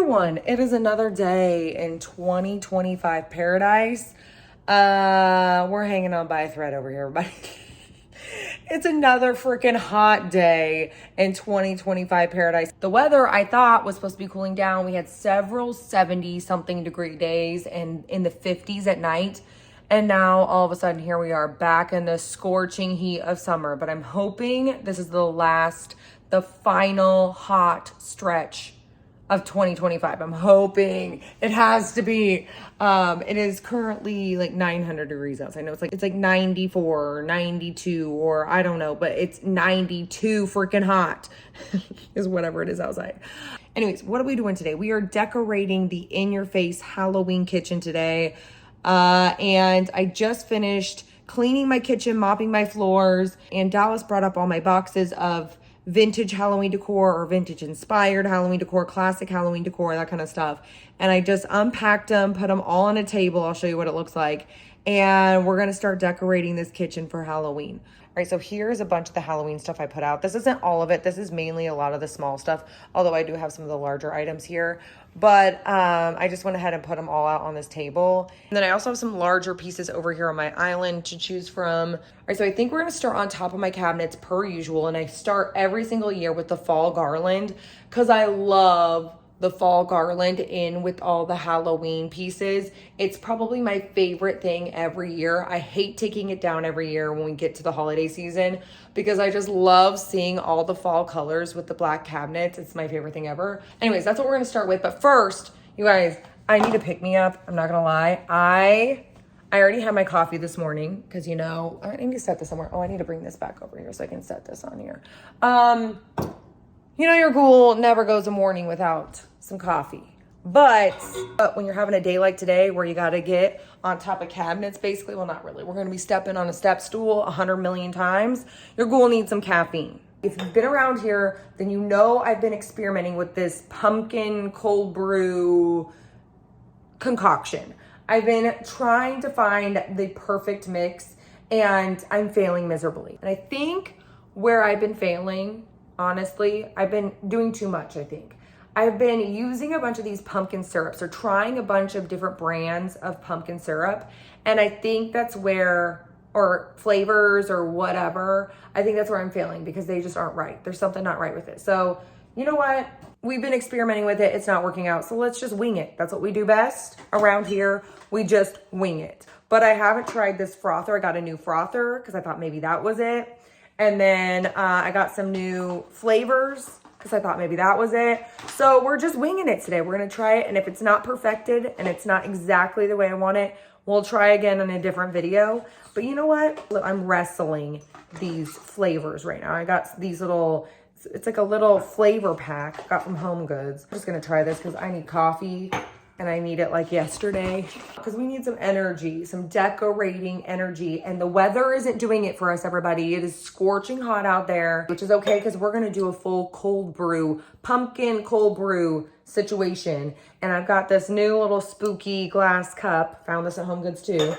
everyone, it is another day in 2025 paradise. We're hanging on by a thread over here, everybody. It's another freaking hot day in 2025 paradise. The weather, I thought, was supposed to be cooling down. We had several 70-something degree days and in the 50s at night. And now all of a sudden here we are back in the scorching heat of summer. But I'm hoping this is the final hot stretch of 2025. I'm hoping it has to be. It is currently like 900 degrees outside. I know it's like 94 or 92 or I don't know, but it's 92 freaking hot is whatever it is outside. Anyways, what are we doing today? We are decorating the in-your-face Halloween kitchen today. And I just finished cleaning my kitchen, mopping my floors, and Dallas brought up all my boxes of vintage Halloween decor or vintage inspired Halloween decor, classic Halloween decor, that kind of stuff. And I just unpacked them, put them all on a table. I'll show you what it looks like. And we're going to start decorating this kitchen for Halloween. All right, so here's a bunch of the Halloween stuff I put out. This isn't all of it. This is mainly a lot of the small stuff, although I do have some of the larger items here. But I just went ahead and put them all out on this table. And then I also have some larger pieces over here on my island to choose from. All right, so I think we're gonna start on top of my cabinets per usual. And I start every single year with the fall garland because I love the fall garland in with all the Halloween pieces. It's probably my favorite thing every year. I hate taking it down every year when we get to the holiday season because I just love seeing all the fall colors with the black cabinets. It's my favorite thing ever. Anyways, that's what we're gonna start with. But first, you guys, I need to pick me up. I'm not gonna lie. I already had my coffee this morning because, you know, I need to set this somewhere. Oh, I need to bring this back over here so I can set this on here. You know, your ghoul never goes a morning without some coffee. But when you're having a day like today where you got to get on top of cabinets, basically, well, not really. We're going to be stepping on a step stool 100 million times. Your ghoul needs some caffeine. If you've been around here, then you know I've been experimenting with this pumpkin cold brew concoction. I've been trying to find the perfect mix and I'm failing miserably. And I think where I've been failing, honestly, I've been doing too much, I think. I've been using a bunch of these pumpkin syrups or trying a bunch of different brands of pumpkin syrup. And I think that's where, or flavors or whatever, I think that's where I'm failing because they just aren't right. There's something not right with it. So you know what? We've been experimenting with it. It's not working out. So let's just wing it. That's what we do best around here. We just wing it. But I haven't tried this frother. I got a new frother because I thought maybe that was it. And then I got some new flavors because I thought maybe that was it. So we're just winging it today. We're going to try it. And if it's not perfected and it's not exactly the way I want it, we'll try again in a different video. But you know what? Look, I'm wrestling these flavors right now. I got these little, it's like a little flavor pack. Got from Home Goods. I'm just going to try this because I need coffee. And I need it like yesterday because we need some energy, some decorating energy. And the weather isn't doing it for us, everybody. It is scorching hot out there, which is okay because we're going to do a full cold brew, pumpkin cold brew situation. And I've got this new little spooky glass cup. Found this at Home Goods too.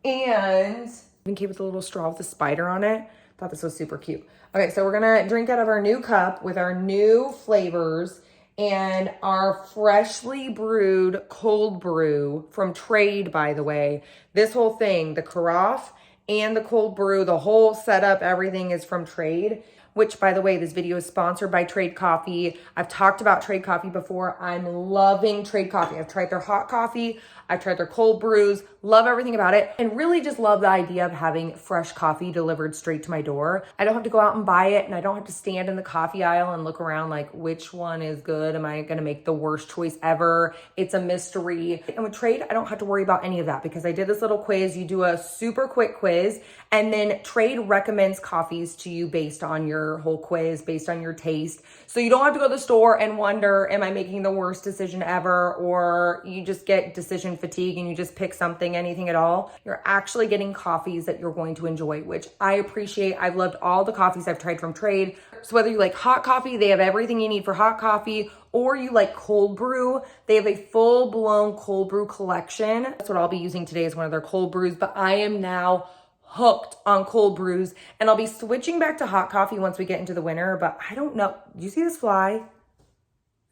And even came with a little straw with a spider on it. Thought this was super cute. Okay, so we're going to drink out of our new cup with our new flavors and our freshly brewed cold brew from Trade, by the way. This whole thing, the carafe and the cold brew, the whole setup, everything is from Trade, which, by the way, this video is sponsored by Trade Coffee. I've talked about Trade Coffee before. I'm loving Trade Coffee. I've tried their hot coffee. I've tried their cold brews. Love everything about it. And really just love the idea of having fresh coffee delivered straight to my door. I don't have to go out and buy it. And I don't have to stand in the coffee aisle and look around like, which one is good? Am I going to make the worst choice ever? It's a mystery. And with Trade, I don't have to worry about any of that because I did this little quiz. You do a super quick quiz. And then Trade recommends coffees to you based on your whole quiz, based on your taste. So you don't have to go to the store and wonder, am I making the worst decision ever? Or you just get decision fatigue and you just pick something, anything at all. You're actually getting coffees that you're going to enjoy, which I appreciate. I've loved all the coffees I've tried from Trade. So whether you like hot coffee, they have everything you need for hot coffee, or you like cold brew, they have a full-blown cold brew collection. That's what I'll be using today as one of their cold brews, but I am now hooked on cold brews and I'll be switching back to hot coffee once we get into the winter, but I don't know. Do you see this fly?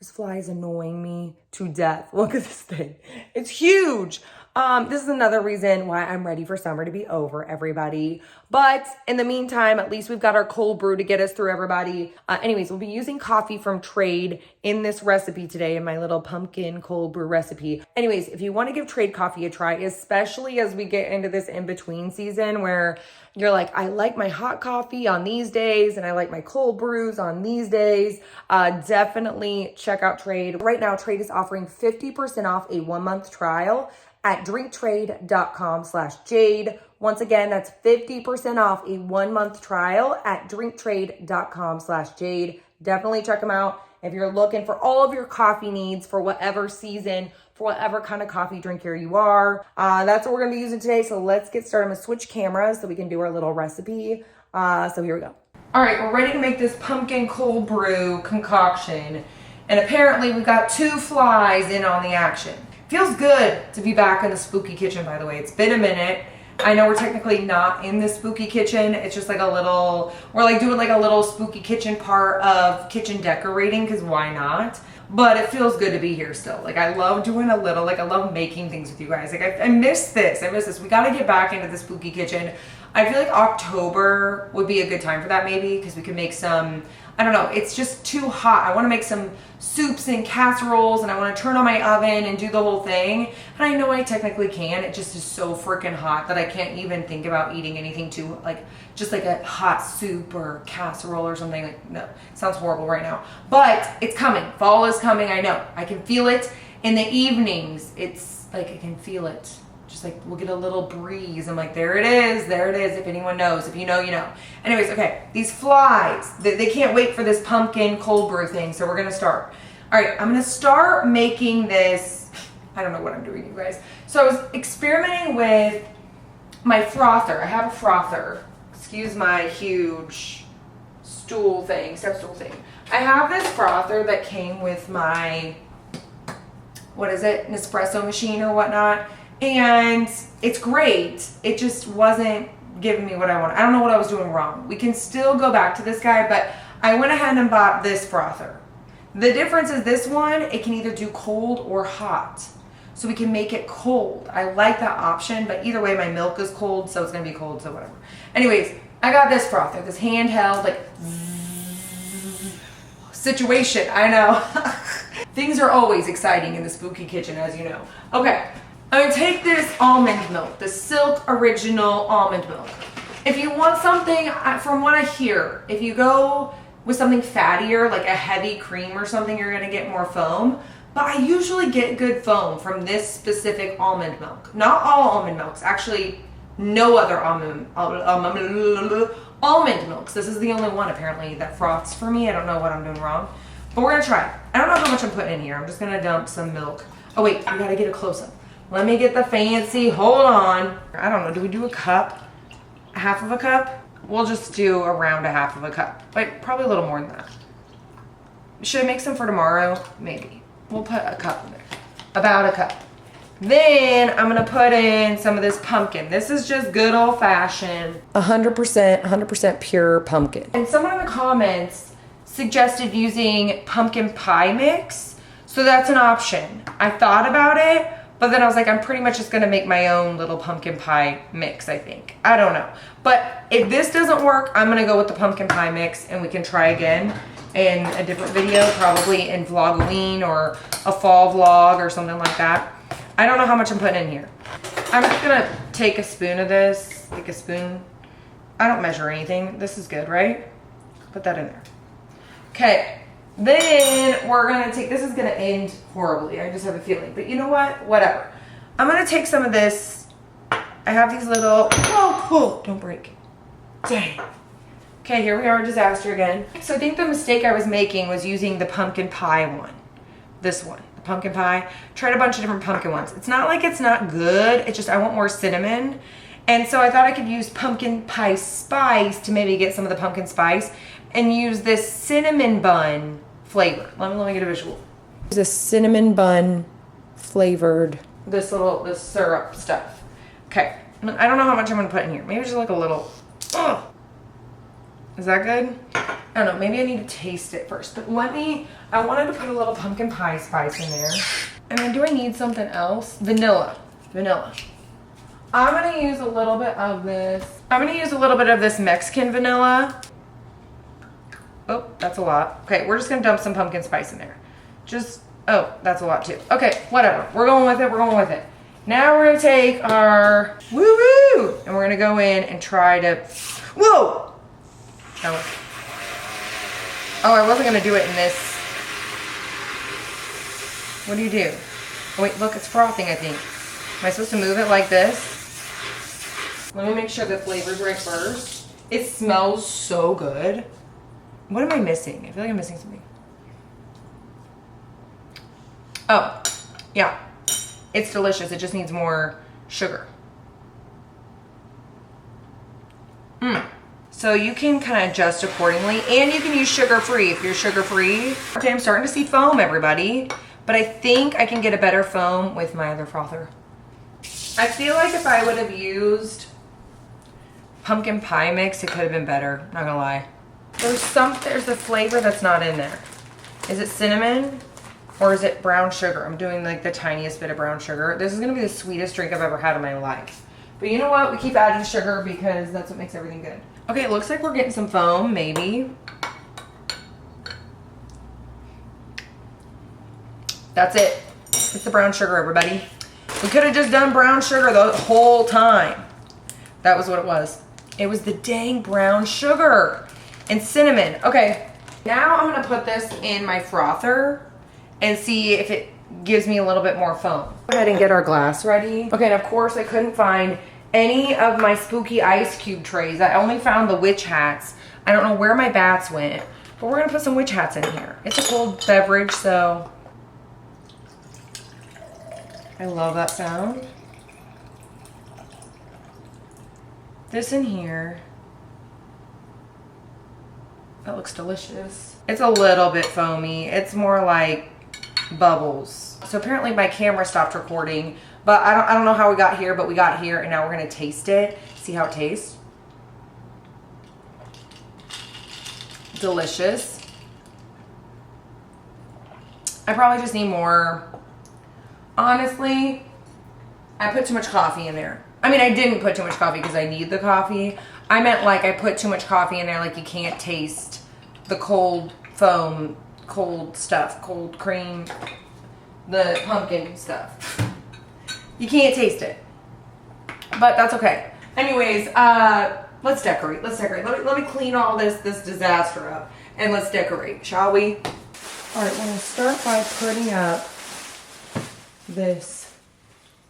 This fly is annoying me to death. Look at this thing. It's huge. This is another reason why I'm ready for summer to be over, everybody. But in the meantime, at least we've got our cold brew to get us through, everybody. Anyways, we'll be using coffee from Trade in this recipe today, in my little pumpkin cold brew recipe. Anyways, if you want to give Trade coffee a try, especially as we get into this in-between season where you're like, I like my hot coffee on these days and I like my cold brews on these days, definitely check out Trade. Right now, Trade is offering 50% off a 1-month trial at drinktrade.com/jade. Once again, that's 50% off a 1-month trial at drinktrade.com/jade. Definitely check them out if you're looking for all of your coffee needs for whatever season, for whatever kind of coffee drinker you are. That's what we're gonna be using today. So let's get started. I'm gonna switch cameras so we can do our little recipe. So here we go. All right, we're ready to make this pumpkin cold brew concoction. And apparently we've got 2 flies in on the action. Feels good to be back in the spooky kitchen, by the way. It's been a minute. I know we're technically not in the spooky kitchen. It's just like a little, we're like doing like a little spooky kitchen part of kitchen decorating, because why not? But it feels good to be here still. Like I love doing a little, like I love making things with you guys. Like I miss this. I miss this. We got to get back into the spooky kitchen. I feel like October would be a good time for that maybe, because we could make some, I don't know, it's just too hot. I want to make some soups and casseroles, and I want to turn on my oven and do the whole thing. And I know I technically can. It just is so freaking hot that I can't even think about eating anything too, like, just like a hot soup or casserole or something. Like, no, it sounds horrible right now. But it's coming. Fall is coming, I know. I can feel it in the evenings. It's like, I can feel it. Just like, we'll get a little breeze. I'm like, there it is. There it is. If anyone knows. If you know, you know. Anyways, okay. These flies, they can't wait for this pumpkin cold brew thing. So we're going to start. All right. I'm going to start making this. I don't know what I'm doing, you guys. So I was experimenting with my frother. I have a frother. Excuse my huge stool thing, step stool thing. I have this frother that came with my, what is it? An espresso machine or whatnot. And it's great. It just wasn't giving me what I want. I don't know what I was doing wrong. We can still go back to this guy, but I went ahead and bought this frother. The difference is this one, it can either do cold or hot. So we can make it cold. I like that option, but either way, my milk is cold, so it's gonna be cold, so whatever. Anyways, I got this frother, this handheld, like, situation, I know. Things are always exciting in the spooky kitchen, as you know. Okay. I'm gonna take this almond milk, the Silk Original almond milk. If you want something, from what I hear, if you go with something fattier, like a heavy cream or something, you're gonna get more foam. But I usually get good foam from this specific almond milk. Not all almond milks, actually no other almond milks. This is the only one apparently that froths for me. I don't know what I'm doing wrong, but we're gonna try it. I don't know how much I'm putting in here. I'm just gonna dump some milk. Oh wait, we gotta get a close-up. Let me get the fancy, hold on. I don't know, do we do a cup? Half of a cup? We'll just do around a half of a cup. Wait, probably a little more than that. Should I make some for tomorrow? Maybe. We'll put a cup in there. About a cup. Then I'm gonna put in some of this pumpkin. This is just good old fashioned 100% pure pumpkin. And someone in the comments suggested using pumpkin pie mix. So that's an option. I thought about it, but then I was like, I'm pretty much just gonna make my own little pumpkin pie mix, I think. I don't know. But if this doesn't work, I'm gonna go with the pumpkin pie mix and we can try again in a different video, probably in Vlogoween or a fall vlog or something like that. I don't know how much I'm putting in here. I'm just gonna take a spoon of this, like a spoon. I don't measure anything. This is good, right? Put that in there. Okay. Then we're gonna take, this is gonna end horribly, I just have a feeling, but you know what, whatever. I'm gonna take some of this, I have these little, whoa, don't break, dang. Okay, here we are, disaster again. So I think the mistake I was making was using the pumpkin pie one, this one, the pumpkin pie. Tried a bunch of different pumpkin ones. It's not like it's not good, it's just I want more cinnamon. And so I thought I could use pumpkin pie spice to maybe get some of the pumpkin spice and use this cinnamon bun flavor. Let me get a visual. This cinnamon bun flavored, this syrup stuff. Okay, I don't know how much I'm gonna put in here. Maybe just like a little, Is that good? I don't know, maybe I need to taste it first. But I wanted to put a little pumpkin pie spice in there. And then do I need something else? Vanilla. I'm gonna use a little bit of this. I'm gonna use a little bit of this Mexican vanilla. Oh, that's a lot. Okay, we're just gonna dump some pumpkin spice in there. Oh, that's a lot too. Okay, whatever. We're going with it. Now we're gonna take our woo-woo and we're gonna go in and try to, whoa! Oh, I wasn't gonna do it in this. What do you do? Oh wait, look, it's frothing, I think. Am I supposed to move it like this? Let me make sure the flavor's right first. It smells so good. What am I missing? I feel like I'm missing something. Oh, yeah. It's delicious. It just needs more sugar. So you can kind of adjust accordingly, and you can use sugar-free if you're sugar-free. Okay, I'm starting to see foam, everybody, but I think I can get a better foam with my other frother. I feel like if I would have used pumpkin pie mix, it could have been better, not gonna lie. There's a flavor that's not in there. Is it cinnamon or is it brown sugar? I'm doing like the tiniest bit of brown sugar. This is gonna be the sweetest drink I've ever had in my life. But you know what? We keep adding sugar because that's what makes everything good. Okay, it looks like we're getting some foam, maybe. That's it. It's the brown sugar, everybody. We could have just done brown sugar the whole time. That was what it was. It was the dang brown sugar and cinnamon. Okay, now I'm gonna put this in my frother and see if it gives me a little bit more foam. Go ahead and get our glass ready. Okay, and of course I couldn't find any of my spooky ice cube trays. I only found the witch hats. I don't know where my bats went, but we're gonna put some witch hats in here. It's a cold beverage, so I love that sound. This in here. That looks delicious. It's a little bit foamy. It's more like bubbles. So apparently my camera stopped recording, but I don't know how we got here, but we got here and now we're gonna taste it. See how it tastes. Delicious. I probably just need more. Honestly, I put too much coffee in there. I mean, I didn't put too much coffee because I need the coffee. I meant like I put too much coffee in there, like you can't taste the cold foam, cold stuff, cold cream, the pumpkin stuff. You can't taste it, but that's okay. Anyways, let's decorate. Let me clean all this disaster up and let's decorate, shall we? All right, we're gonna start by putting up this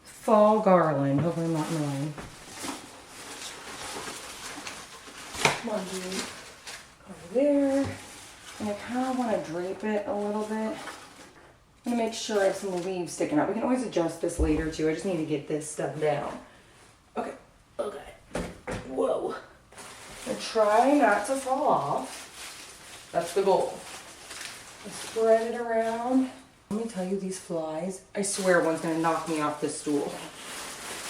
fall garland. Hopefully I'm not annoying. Come on, dude. Over there. And I kind of want to drape it a little bit. I'm going to make sure I have some leaves sticking out. We can always adjust this later too. I just need to get this stuff down. Okay. Whoa. And try not to fall off. That's the goal. Spread it around. Let me tell you, these flies, I swear one's gonna knock me off this stool.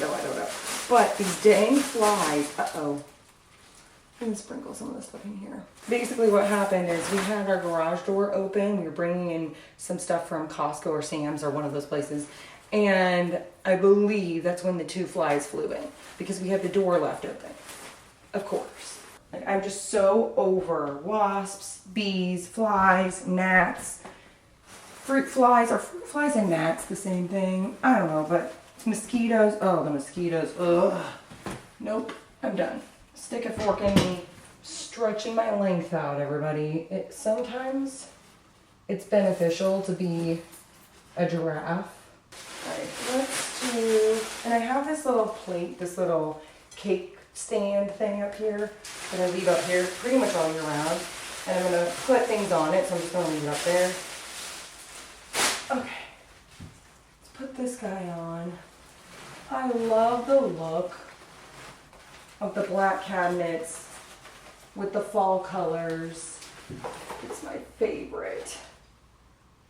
No, I don't know. But these dang flies, uh-oh. I'm gonna sprinkle some of this stuff in here. Basically what happened is we had our garage door open. We were bringing in some stuff from Costco or Sam's or one of those places. And I believe that's when the 2 flies flew in because we had the door left open. Of course. Like, I'm just so over wasps, bees, flies, gnats. Fruit flies, are fruit flies and gnats the same thing? I don't know, but mosquitoes, oh, the mosquitoes, ugh. Nope, I'm done. Stick a fork in me, stretching my length out, everybody. Sometimes it's beneficial to be a giraffe. All right, let's do, and I have this little plate, this little cake stand thing up here that I leave up here pretty much all year round. And I'm gonna put things on it, so I'm just gonna leave it up there. Okay, let's put this guy on. I love the look of the black cabinets with the fall colors. It's my favorite.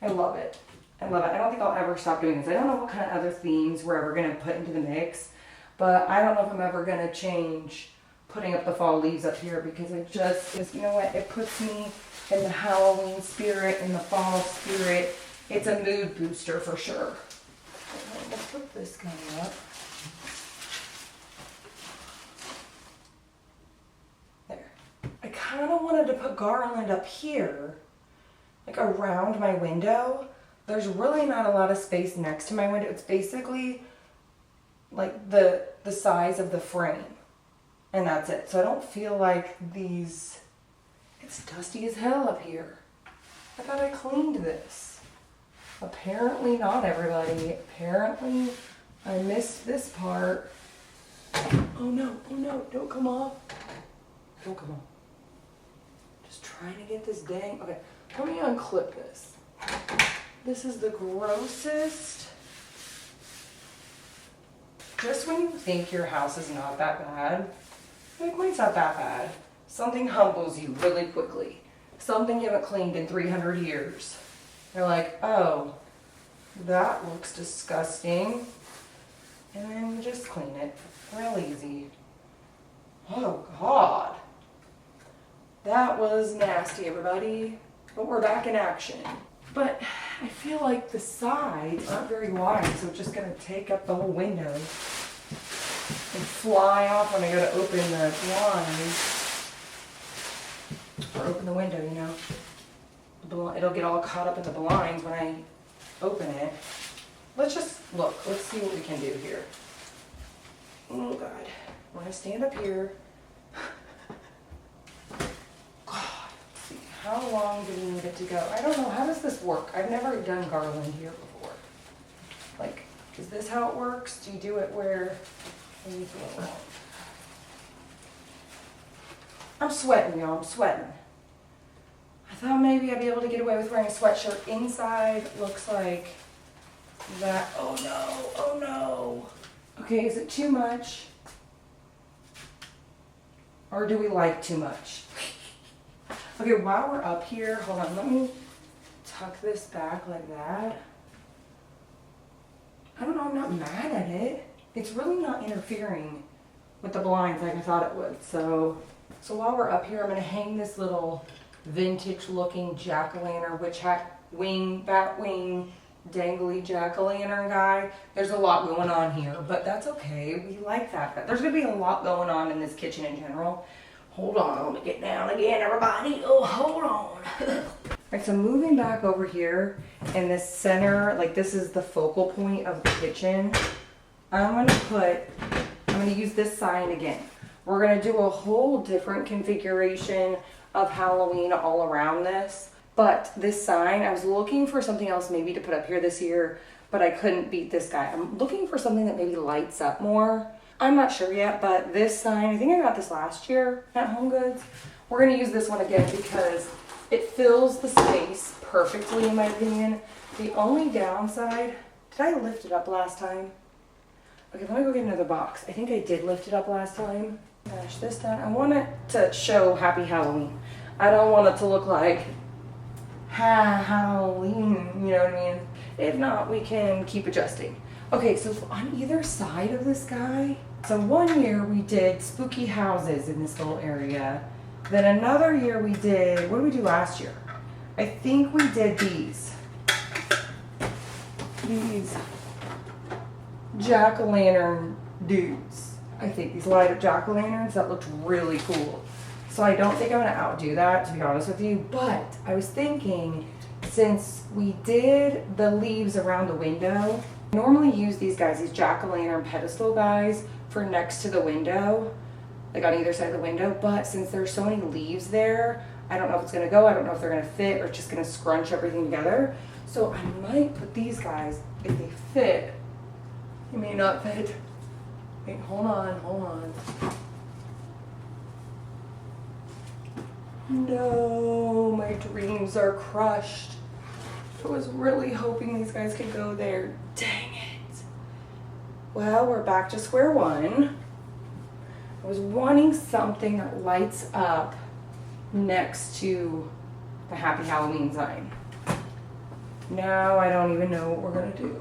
I love it. I love it. I don't think I'll ever stop doing this. I don't know what kind of other themes we're ever going to put into the mix, but I don't know if I'm ever going to change putting up the fall leaves up here because it just, you know what, it puts me in the Halloween spirit, in the fall spirit. It's a mood booster for sure. Let's put this guy up. There. I kind of wanted to put Garland up here, like around my window. There's really not a lot of space next to my window. It's basically like the size of the frame. And that's it. So I don't feel like these... It's dusty as hell up here. I thought I cleaned this. Apparently not, everybody. Apparently I missed this part. Oh no, don't come off. Don't come off. Just trying to get this dang... Okay, let me unclip this. This is the grossest. Just when you think your house is not that bad, like mine's not that bad. Something humbles you really quickly. Something you haven't cleaned in 300 years. You're like, oh, that looks disgusting. And then you just clean it real easy. Oh God. That was nasty, everybody. But we're back in action. But I feel like the sides aren't very wide, so it's just gonna take up the whole window and fly off when I go to open the blinds. Or open the window, you know. It'll get all caught up in the blinds when I open it. Let's just look, let's see what we can do here. Oh God, we're gonna stand up here. How long do we need it to go? I don't know. How does this work? I've never done Garland here before. Like, is this how it works? Do you do it where... I'm sweating, y'all. I'm sweating. I thought maybe I'd be able to get away with wearing a sweatshirt. Inside looks like that. Oh no. Oh no. Okay, is it too much? Or do we like too much? Okay, while we're up here, hold on, let me tuck this back like that. I don't know, I'm not mad at it. It's really not interfering with the blinds like I thought it would. So while we're up here, I'm gonna hang this little vintage looking jack-o'-lantern, witch hat wing, bat wing, dangly jack-o'-lantern guy. There's a lot going on here, but that's okay. We like that. There's gonna be a lot going on in this kitchen in general. Hold on, let me get down again, everybody. Oh, hold on. Alright, so moving back over here in this center, like this is the focal point of the kitchen. I'm gonna use this sign again. We're gonna do a whole different configuration of Halloween all around this. But this sign, I was looking for something else maybe to put up here this year, but I couldn't beat this guy. I'm looking for something that maybe lights up more. I'm not sure yet, but this sign, I think I got this last year at Home Goods. We're gonna use this one again because it fills the space perfectly in my opinion. The only downside, did I lift it up last time? Okay, let me go get another box. I think I did lift it up last time. Gosh, this time, I want it to show Happy Halloween. I don't want it to look like Halloween, you know what I mean? If not, we can keep adjusting. Okay, so on either side of this guy, so one year we did spooky houses in this little area. Then another year we did, what did we do last year? I think we did these jack-o'-lantern dudes. I think these light up jack-o'-lanterns, that looked really cool. So I don't think I'm gonna outdo that, to be honest with you, but I was thinking, since we did the leaves around the window, I normally use these guys, these jack-o'-lantern pedestal guys, for next to the window, like on either side of the window, but since there's so many leaves there, I don't know if it's gonna go, I don't know if they're gonna fit, or just gonna scrunch everything together. So I might put these guys, if they fit. They may not fit. Wait, hold on. No, my dreams are crushed. I was really hoping these guys could go there. Dang it. Well, we're back to square one. I was wanting something that lights up next to the Happy Halloween sign. Now I don't even know what we're gonna do.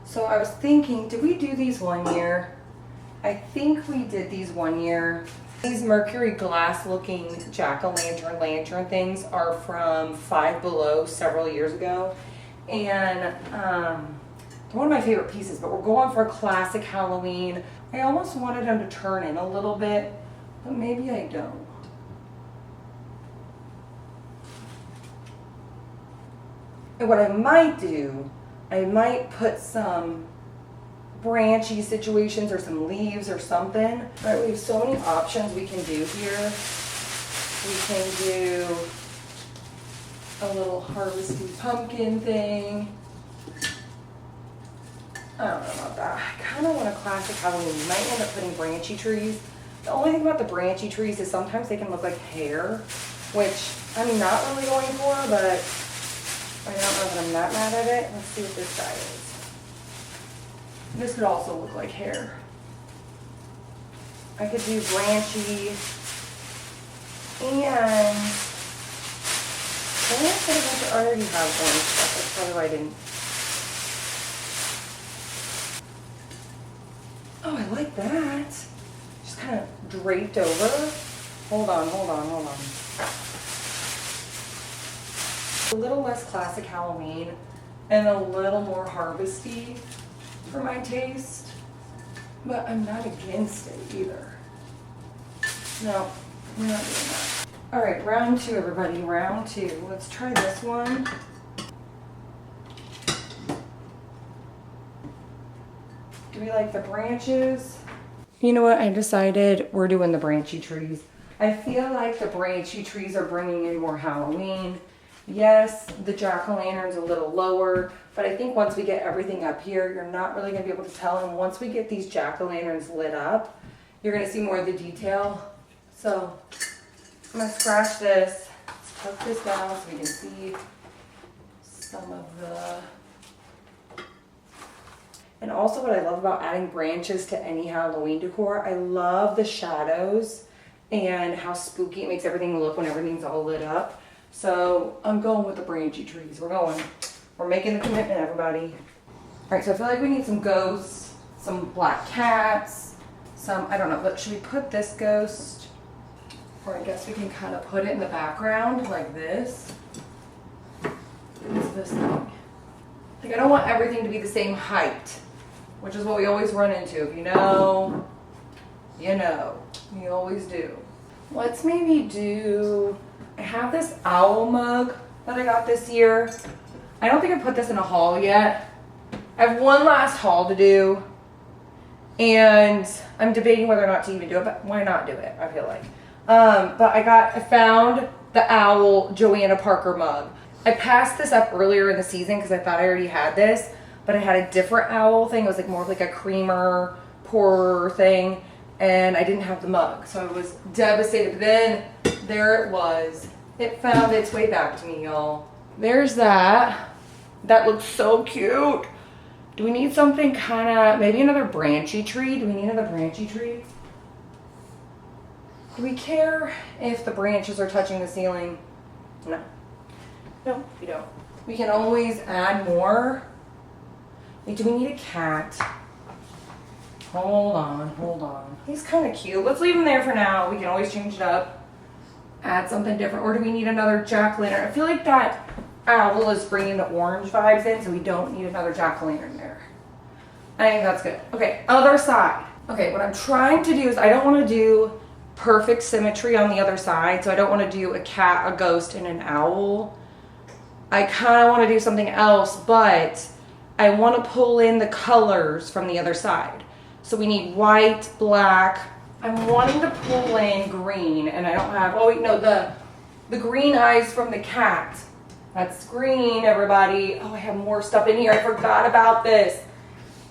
So I was thinking, did we do these one year? I think we did these one year. These mercury glass looking jack-o'-lantern lantern things are from Five Below several years ago. And they're one of my favorite pieces, but we're going for a classic Halloween. I almost wanted them to turn in a little bit, but maybe I don't. And what I might do, I might put some branchy situations or some leaves or something. All right, we have so many options we can do here. We can do a little harvesty pumpkin thing. I don't know about that. I kind of want a classic Halloween. You might end up putting branchy trees. The only thing about the branchy trees is sometimes they can look like hair, which I'm not really going for, but I don't know that I'm that mad at it. Let's see what this guy is. This could also look like hair. I could do branchy and I already have orange stuff. That's probably why I didn't. Oh, I like that. Just kind of draped over. Hold on. A little less classic Halloween and a little more harvesty for my taste, but I'm not against it either. No, we're not doing that. All right, round two, everybody, round two. Let's try this one. Do we like the branches? You know what, I decided we're doing the branchy trees. I feel like the branchy trees are bringing in more Halloween. Yes, the jack-o'-lantern's a little lower, but I think once we get everything up here, you're not really gonna be able to tell. And once we get these jack-o'-lanterns lit up, you're gonna see more of the detail. So I'm gonna scratch this, let's tuck this down so we can see some of the... And also what I love about adding branches to any Halloween decor, I love the shadows and how spooky it makes everything look when everything's all lit up. So I'm going with the branchy trees. We're making the commitment, everybody. All right, so I feel like we need some ghosts, some black cats, some, I don't know, but should we put this ghost? Or I guess we can kind of put it in the background like this. What's this thing? Like I don't want everything to be the same height, which is what we always run into. If you know, you know. We always do. Let's maybe do, I have this owl mug that I got this year. I don't think I put this in a haul yet. I have one last haul to do. And I'm debating whether or not to even do it, but why not do it, I feel like. But I found the owl Joanna Parker mug. I passed this up earlier in the season because I thought I already had this, but I had a different owl thing. It was like more of like a creamer pourer thing, and I didn't have the mug, so I was devastated. But then there it was. It found its way back to me, y'all. There's that. That looks so cute. Do we need something kind of, maybe another branchy tree? Do we need another branchy tree? Do we care if the branches are touching the ceiling? No. No, we don't. We can always add more. Wait, do we need a cat? Hold on. He's kind of cute. Let's leave him there for now. We can always change it up. Add something different. Or do we need another jack-o'-lantern? I feel like that owl is bringing the orange vibes in, so we don't need another jack-o'-lantern there. I think that's good. Okay, other side. Okay, what I'm trying to do is I don't want to do perfect symmetry on the other side, so I don't want to do a cat, a ghost, and an owl. I kind of want to do something else, but I want to pull in the colors from the other side. So we need white, black. I'm wanting to pull in green, and I don't have, oh wait, no, the green eyes from the cat. That's green, everybody. Oh, I have more stuff in here. I forgot about this.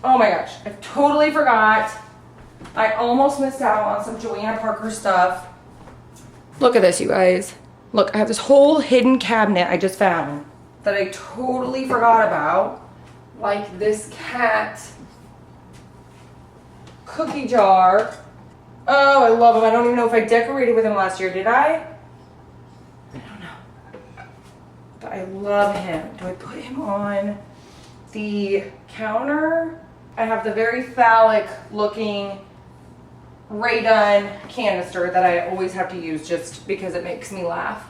Oh my gosh, I totally forgot. I almost missed out on some Joanna Parker stuff. Look at this, you guys. Look, I have this whole hidden cabinet I just found that I totally forgot about. Like this cat cookie jar. Oh, I love him. I don't even know if I decorated with him last year. Did I? I don't know. But I love him. Do I put him on the counter? I have the very phallic looking Ray Dunn canister that I always have to use just because it makes me laugh.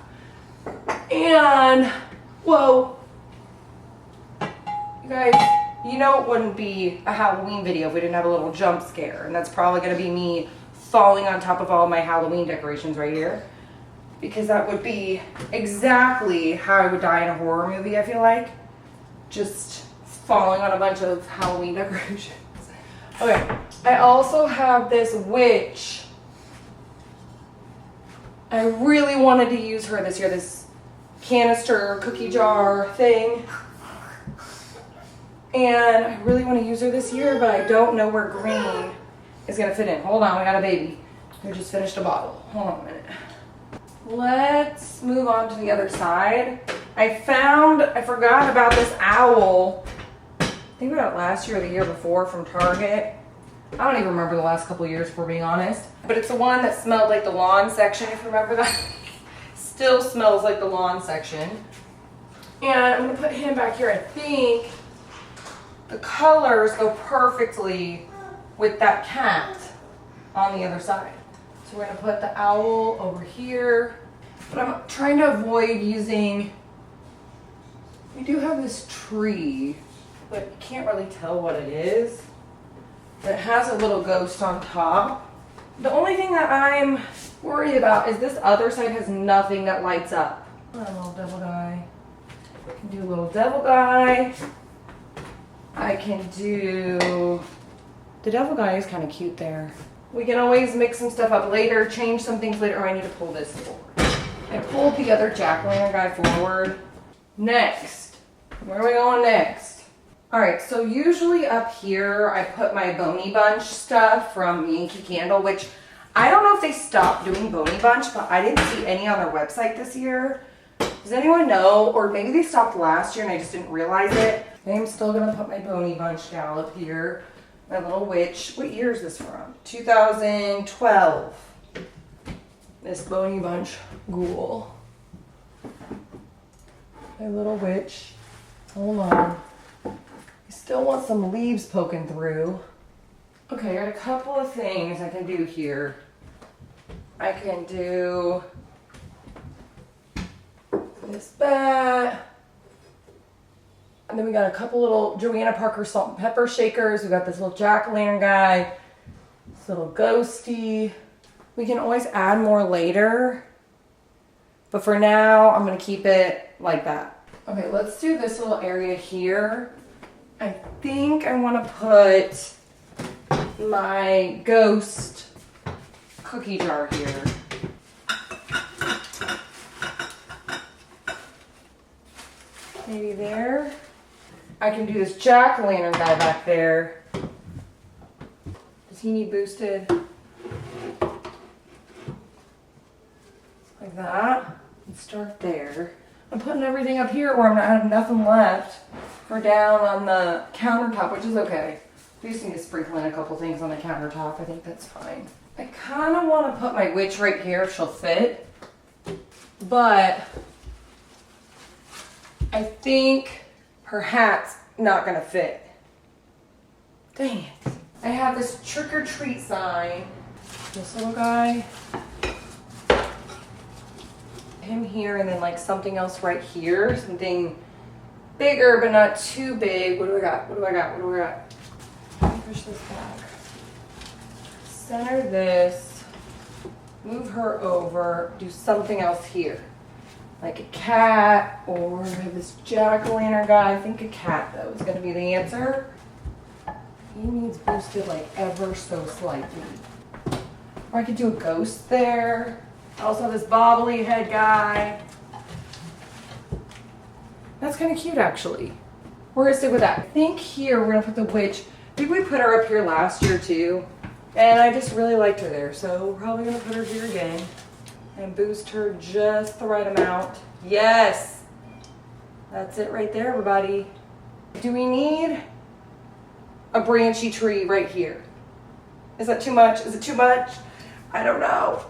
And, whoa. You guys, you know it wouldn't be a Halloween video if we didn't have a little jump scare. And that's probably going to be me falling on top of all my Halloween decorations right here. Because that would be exactly how I would die in a horror movie, I feel like. Just falling on a bunch of Halloween decorations. Okay, I also have this witch. I really wanted to use her this year, this canister cookie jar thing. And I really want to use her this year, but I don't know where green is going to fit in. Hold on, we got a baby. We just finished a bottle. Hold on a minute. Let's move on to the other side. I forgot about this owl. I think we got it last year or the year before from Target. I don't even remember the last couple of years, if we're being honest. But it's the one that smelled like the lawn section, if you remember that. Still smells like the lawn section. And I'm going to put him back here. I think the colors go perfectly with that cat on the other side. So we're going to put the owl over here. But I'm trying to avoid using... We do have this tree, but you can't really tell what it is. But it has a little ghost on top. The only thing that I'm worried about is this other side has nothing that lights up. A little devil guy. I can do a little devil guy. I can do... The devil guy is kind of cute there. We can always mix some stuff up later, change some things later. Oh, I need to pull this forward. I pulled the other jack-o'-lantern guy forward. Next. Where are we going next? All right, so usually up here, I put my Boney Bunch stuff from Yankee Candle, which I don't know if they stopped doing Boney Bunch, but I didn't see any on their website this year. Does anyone know? Or maybe they stopped last year and I just didn't realize it. I'm still gonna put my Boney Bunch gal up here. My little witch. What year is this from? 2012. This Boney Bunch ghoul. My little witch. Hold on. I still want some leaves poking through. Okay, I got a couple of things I can do here. I can do this bat. And then we got a couple little Joanna Parker salt and pepper shakers. We got this little jack-o'-lantern guy. This little ghosty. We can always add more later. But for now, I'm going to keep it like that. Okay, let's do this little area here. I think I want to put my ghost cookie jar here. Maybe there. I can do this jack-o'-lantern guy back there. Does he need boosted? Like that. Let's start there. I'm putting everything up here where I'm not have nothing left for down on the countertop, which is okay. We just need to sprinkle in a couple things on the countertop. I think that's fine. I kind of want to put my witch right here if she'll fit. But I think her hat's not going to fit. Dang it. I have this trick or treat sign. This little guy. Him here and then like something else right here. Something bigger but not too big. What do I got? What do I got? What do I got? Let me push this back. Center this. Move her over. Do something else here. Like a cat or this jack-o'-lantern guy. I think a cat though is going to be the answer. He needs boosted like ever so slightly. Or I could do a ghost there. I also have this bobbly head guy. That's kind of cute actually. We're going to stick with that. I think here we're going to put the witch. I think we put her up here last year too. And I just really liked her there. So we're probably going to put her here again. And boost her just the right amount. Yes! That's it right there, everybody. Do we need a branchy tree right here? Is that too much? Is it too much? I don't know.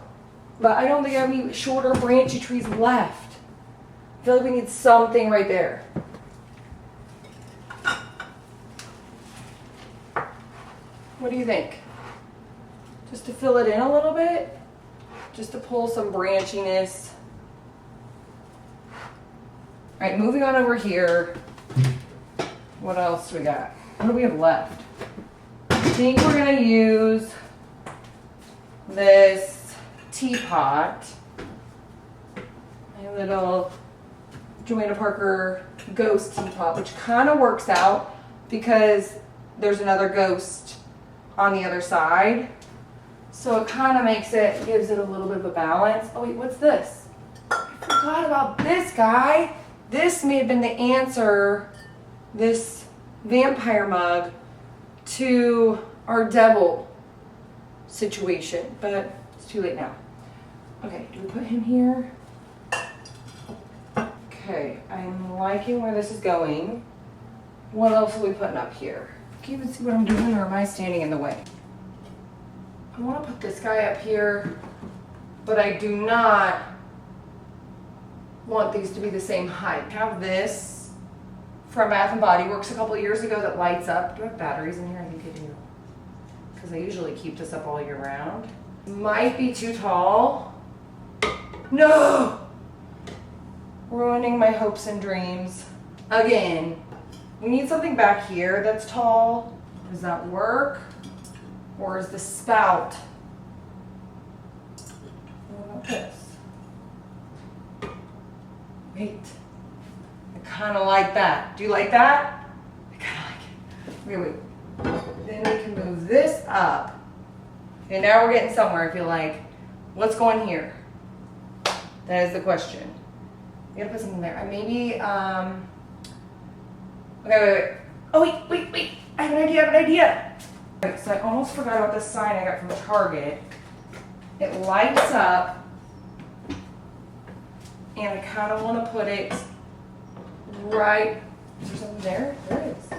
But I don't think I have any shorter branchy trees left. I feel like we need something right there. What do you think? just to fill it in a little bit, just to pull some branchiness. All right, moving on over here. What else do we got? What do we have left? I think we're gonna use this teapot, my little Joanna Parker ghost teapot, which kind of works out because there's another ghost on the other side. So it kind of gives it a little bit of a balance. Oh wait, what's this? I forgot about this guy. This may have been the answer, this vampire mug, to our devil situation, but it's too late now. Okay, do we put him here? Okay, I'm liking where this is going. What else are we putting up here? Can you even see what I'm doing, or am I standing in the way? I want to put this guy up here, but I do not want these to be the same height. I have this from Bath & Body Works a couple of years ago that lights up. Do I have batteries in here? I think I do. Because I usually keep this up all year round. Might be too tall. No! Ruining my hopes and dreams. Again, we need something back here that's tall. Does that work? Or is the spout? What about this? Wait. I kind of like that. Do you like that? I kind of like it. Wait. Then we can move this up. And now we're getting somewhere, I feel like. What's going here? That is the question. You gotta put something there. Maybe, okay, wait. Oh, wait. I have an idea. Right, so I almost forgot about this sign I got from Target. It lights up, and I kind of want to put it right. Is there something there? There is.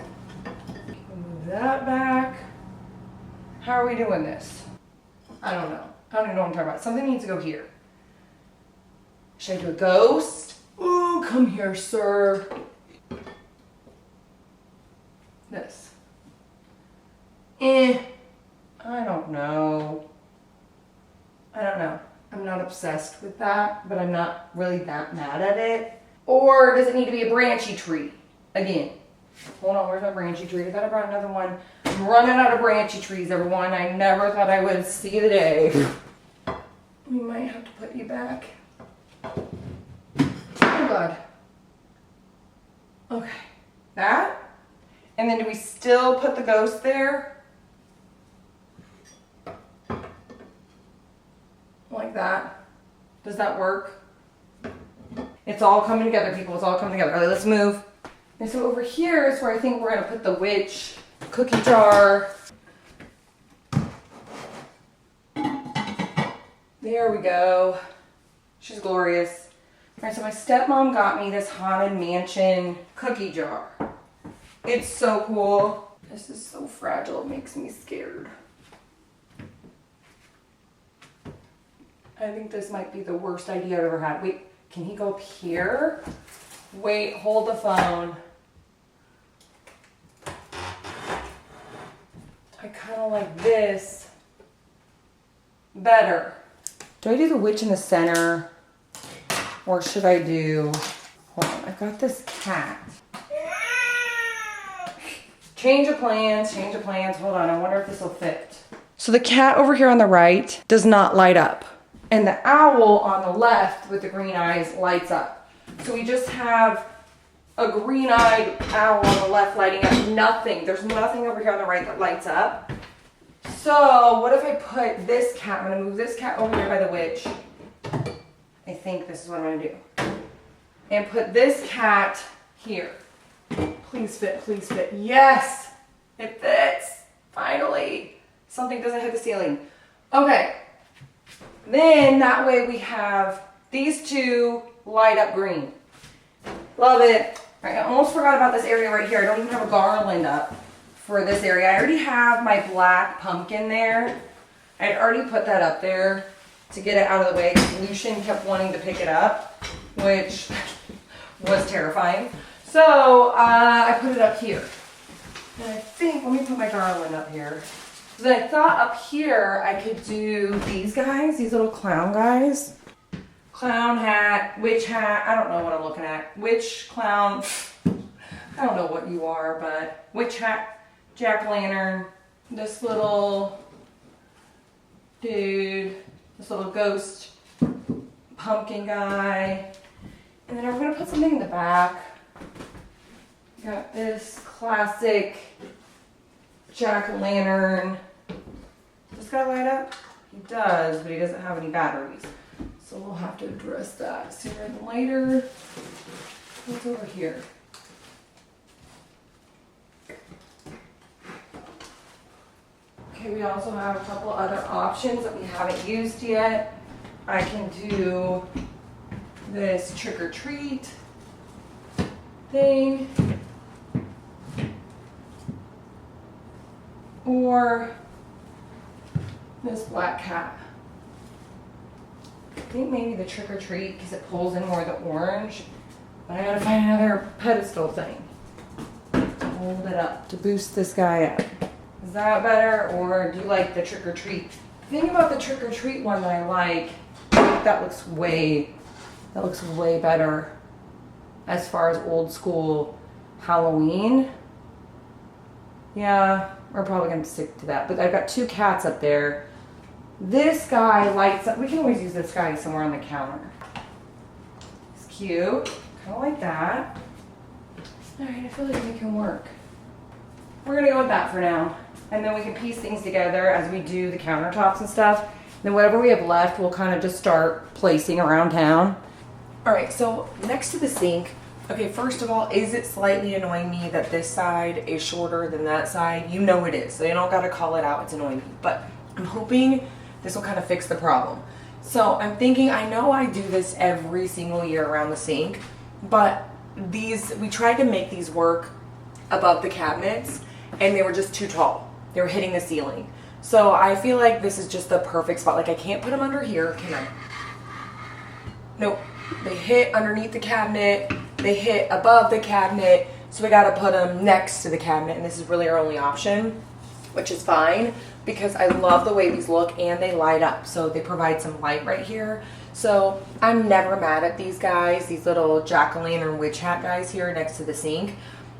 Move that back. How are we doing this? I don't know. I don't even know what I'm talking about. Something needs to go here. Should I do a ghost? Ooh, come here, sir. This. I don't know. I'm not obsessed with that, but I'm not really that mad at it. Or does it need to be a branchy tree? Again. Hold on, where's my branchy tree? I thought I brought another one. I'm running out of branchy trees, everyone. I never thought I would see the day. We might have to put you back. Oh God. Okay. That. And then do we still put the ghost there? Like that. Does that work? It's all coming together, people. It's all coming together. All right, let's move. And so over here is where I think we're going to put the witch cookie jar. There we go. She's glorious. All right, so my stepmom got me this Haunted Mansion cookie jar. It's so cool. This is so fragile. It makes me scared. I think this might be the worst idea I've ever had. Wait, can he go up here? Wait, hold the phone. I kind of like this better. Do I do the witch in the center? Or should I do... Hold on, I've got this cat. Change of plans. Hold on, I wonder if this will fit. So the cat over here on the right does not light up. And the owl on the left with the green eyes lights up. So we just have a green-eyed owl on the left lighting up. Nothing. There's nothing over here on the right that lights up. So what if I put this cat? I'm going to move this cat over here by the witch. I think this is what I'm going to do. And put this cat here. Please fit, please fit. Yes! It fits! Finally! Something doesn't hit the ceiling. Okay. Then that way we have these two light up green. Love it. All right, I almost forgot about this area right here. I don't even have a garland up for this area. I already have my black pumpkin there. I'd already put that up there to get it out of the way. Lucian kept wanting to pick it up, which was terrifying. So I put it up here. And I think, let me put my garland up here. So I thought up here I could do these guys, these little clown guys. Clown hat, witch hat, I don't know what I'm looking at. Witch, clown, I don't know what you are, but witch hat, jack-o'-lantern, this little dude, this little ghost pumpkin guy. And then I'm gonna put something in the back. Got this classic jack-o'-lantern. Does this guy light up? He does, but he doesn't have any batteries. So we'll have to address that sooner than later. What's over here? Okay, we also have a couple other options that we haven't used yet. I can do this trick or treat thing. Or this black cat. I think maybe the trick or treat because it pulls in more of the orange. But I gotta find another pedestal thing to hold it up to boost this guy up. Is that better, or do you like the trick or treat? The thing about the trick or treat one that I like, that looks way better as far as old school Halloween. Yeah, we're probably gonna stick to that. But I've got two cats up there. This guy lights up. We can always use this guy somewhere on the counter. It's cute, kind of like that. All right, I feel like it can work. We're gonna go with that for now. And then we can piece things together as we do the countertops and stuff. Then whatever we have left, we'll kind of just start placing around town. All right, so next to the sink, okay, first of all, is it slightly annoying me that this side is shorter than that side? You know it is, so you don't gotta call it out, it's annoying me. But I'm hoping this will kind of fix the problem. So I'm thinking, I know I do this every single year around the sink, but we tried to make these work above the cabinets and they were just too tall. They were hitting the ceiling. So I feel like this is just the perfect spot. Like I can't put them under here, can I? Nope. They hit underneath the cabinet. They hit above the cabinet. So we gotta put them next to the cabinet, and this is really our only option, which is fine because I love the way these look and they light up. So they provide some light right here. So I'm never mad at these guys, these little jack-o'-lantern witch hat guys here next to the sink.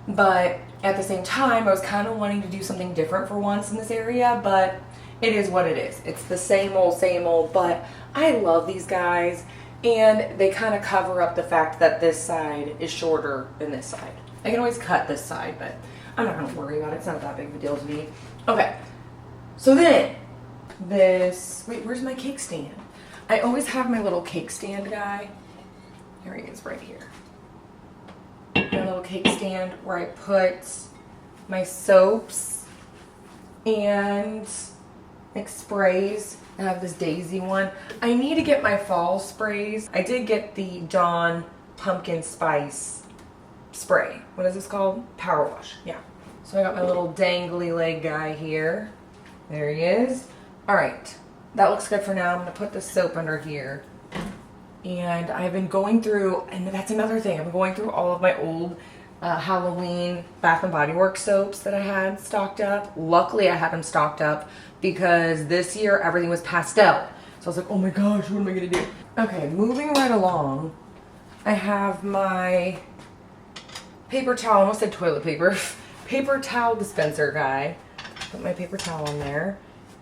But at the same time, I was kind of wanting to do something different for once in this area, but it is what it is. It's the same old, but I love these guys, and they kind of cover up the fact that this side is shorter than this side. I can always cut this side, but I'm not going to worry about it. It's not that big of a deal to me. Okay, so then this, wait, where's my cake stand? I always have my little cake stand guy. Here he is right here. My little cake stand where I put my soaps and like sprays. I have this daisy one. I need to get my fall sprays. I did get the Dawn pumpkin spice spray. What is this called? Power wash. Yeah. So I got my little dangly leg guy here. There he is. All right. That looks good for now. I'm going to put the soap under here. And I've been going through, and that's another thing, I've been going through all of my old Halloween Bath and Body Works soaps that I had stocked up. Luckily I had them stocked up because this year everything was pastel. So I was like, oh my gosh, what am I gonna do? Okay, moving right along, I have my paper towel, I almost said toilet paper, paper towel dispenser guy. Put my paper towel on there,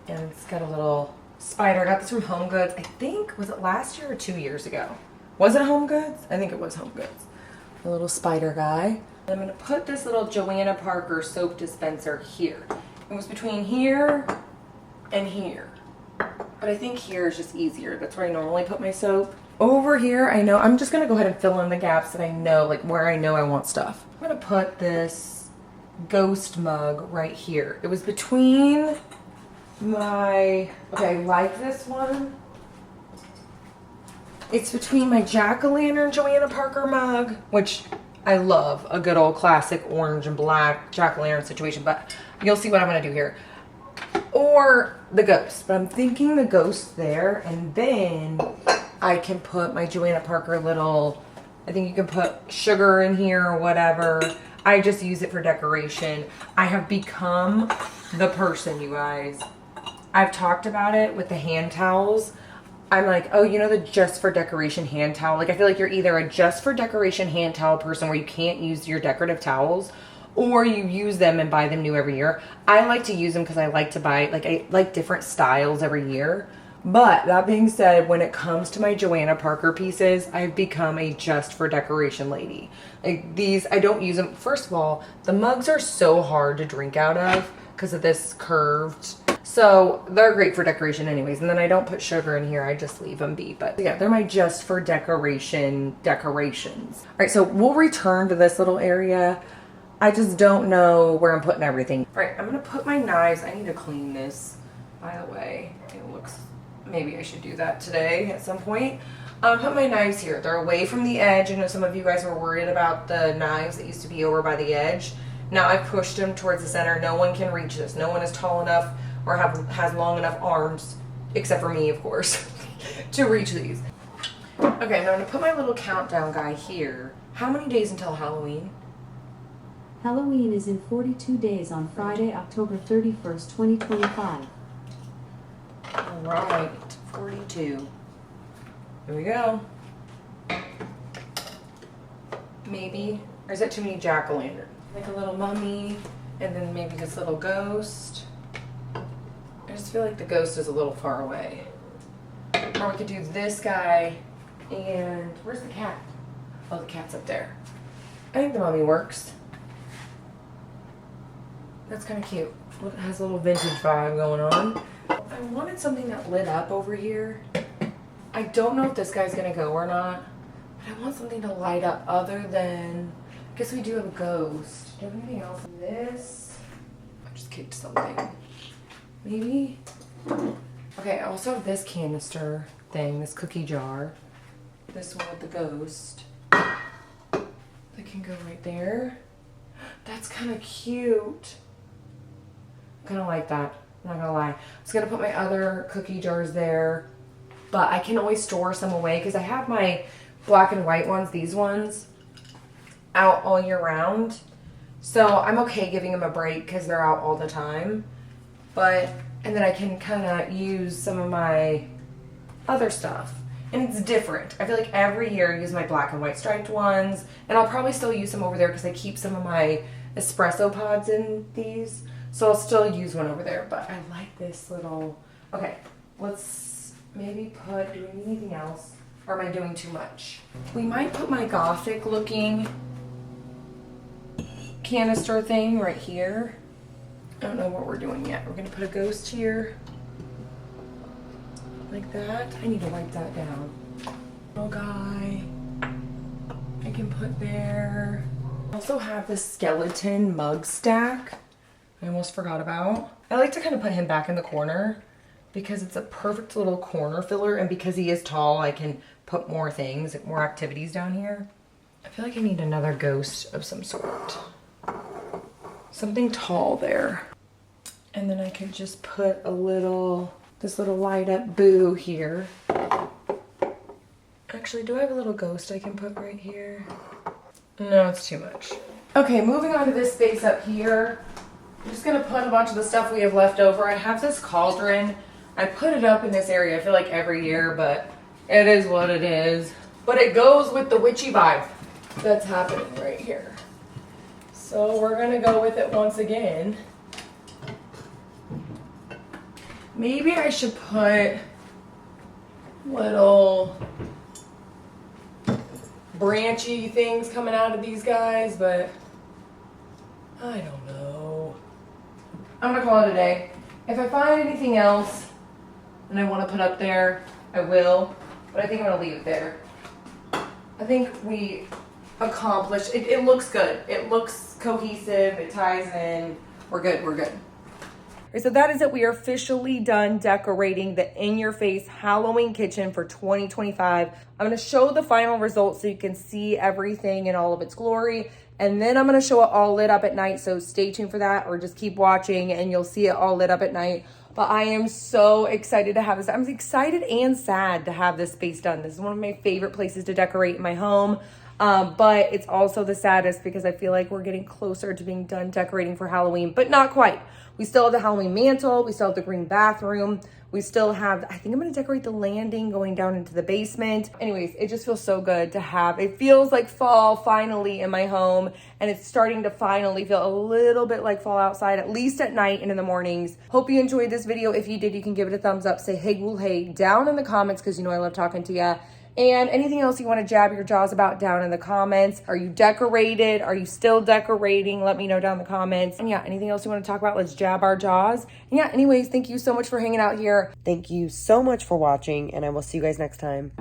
and it's got a little spider. I got this from Home Goods. I think, was it last year or 2 years ago? Was it Home Goods? I think it was Home Goods. A little spider guy. And I'm going to put this little Joanna Parker soap dispenser here. It was between here and here. But I think here is just easier. That's where I normally put my soap. Over here, I know, I'm just going to go ahead and fill in the gaps that I know, like where I know I want stuff. I'm going to put this ghost mug right here. It was between my, okay, I like this one. It's between my jack-o'-lantern Joanna Parker mug, which I love, a good old classic orange and black jack-o'-lantern situation, but you'll see what I'm gonna do here. Or the ghost, but I'm thinking the ghost there, and then I can put my Joanna Parker little, I think you can put sugar in here or whatever. I just use it for decoration. I have become the person, you guys. I've talked about it with the hand towels. I'm like, oh, you know, the just for decoration hand towel. Like, I feel like you're either a just for decoration hand towel person where you can't use your decorative towels, or you use them and buy them new every year. I like to use them because I like to buy, like, I like different styles every year. But that being said, when it comes to my Joanna Parker pieces, I've become a just for decoration lady. Like, these, I don't use them. First of all, the mugs are so hard to drink out of because of this curved. So they're great for decoration anyways. And then I don't put sugar in here. I just leave them be. But yeah, they're my just for decoration decorations. All right, so we'll return to this little area. I just don't know where I'm putting everything. All right, I'm gonna put my knives. I need to clean this, by the way. It looks, maybe I should do that today at some point. Put my knives here. They're away from the edge. I know some of you guys were worried about the knives that used to be over by the edge. Now I've pushed them towards the center. No one can reach this. No one is tall enough or has long enough arms, except for me, of course, to reach these. Okay, now I'm gonna put my little countdown guy here. How many days until Halloween? Halloween is in 42 days on Friday, October 31st, 2025. All right, 42. Here we go. Maybe, or is that too many jack-o'-lanterns? Like a little mummy, and then maybe this little ghost. I just feel like the ghost is a little far away. Or we could do this guy, and where's the cat? Oh, the cat's up there. I think the mummy works. That's kind of cute. It has a little vintage vibe going on. I wanted something that lit up over here. I don't know if this guy's gonna go or not, but I want something to light up other than, I guess we do have a ghost. Do you have anything else in this? I just kicked something. Maybe? Okay, I also have this canister thing, this cookie jar. This one with the ghost. That can go right there. That's kind of cute. I kind of like that. I'm not gonna lie. I was gonna put my other cookie jars there, but I can always store some away because I have my black and white ones, these ones, out all year round. So I'm okay giving them a break because they're out all the time. But, and then I can kind of use some of my other stuff. And it's different. I feel like every year I use my black and white striped ones, and I'll probably still use them over there because I keep some of my espresso pods in these. So I'll still use one over there, but I like this little, okay, let's maybe put, do we need anything else? Or am I doing too much? We might put my gothic looking canister thing right here. I don't know what we're doing yet. We're gonna put a ghost here. Like that. I need to wipe that down. Little guy. I can put there. I also have this skeleton mug stack. I almost forgot about. I like to kind of put him back in the corner because it's a perfect little corner filler, and because he is tall, I can put more things, more activities down here. I feel like I need another ghost of some sort. Something tall there. And then I could just put a little, this little light up boo here. Actually, do I have a little ghost I can put right here? No, it's too much. Okay, moving on to this space up here. I'm just gonna put a bunch of the stuff we have left over. I have this cauldron. I put it up in this area, I feel like every year, but it is what it is. But it goes with the witchy vibe that's happening right here. So we're gonna go with it once again. Maybe I should put little branchy things coming out of these guys, but I don't know. I'm gonna call it a day. If I find anything else and I want to put up there, I will, but I think I'm gonna leave it there. I think we accomplished, it looks good. It looks cohesive, it ties in. We're good, we're good. Right, so that is it. We are officially done decorating the in-your-face Halloween kitchen for 2025. I'm going to show the final results so you can see everything in all of its glory. And then I'm going to show it all lit up at night. So stay tuned for that, or just keep watching and you'll see it all lit up at night. But I am so excited to have this. I'm excited and sad to have this space done. This is one of my favorite places to decorate in my home. But it's also the saddest because I feel like we're getting closer to being done decorating for Halloween, but not quite. We still have the Halloween mantle. We still have the green bathroom. We still have, I think I'm going to decorate the landing going down into the basement. Anyways, it just feels so good to have. It feels like fall finally in my home, and it's starting to finally feel a little bit like fall outside, at least at night and in the mornings. Hope you enjoyed this video. If you did, you can give it a thumbs up. Say hey, ghoul, hey down in the comments because you know I love talking to you. And anything else you want to jab your jaws about down in the comments. Are you decorated? Are you still decorating? Let me know down in the comments. And yeah, anything else you want to talk about, let's jab our jaws. And yeah, anyways, thank you so much for hanging out here. Thank you so much for watching, and I will see you guys next time.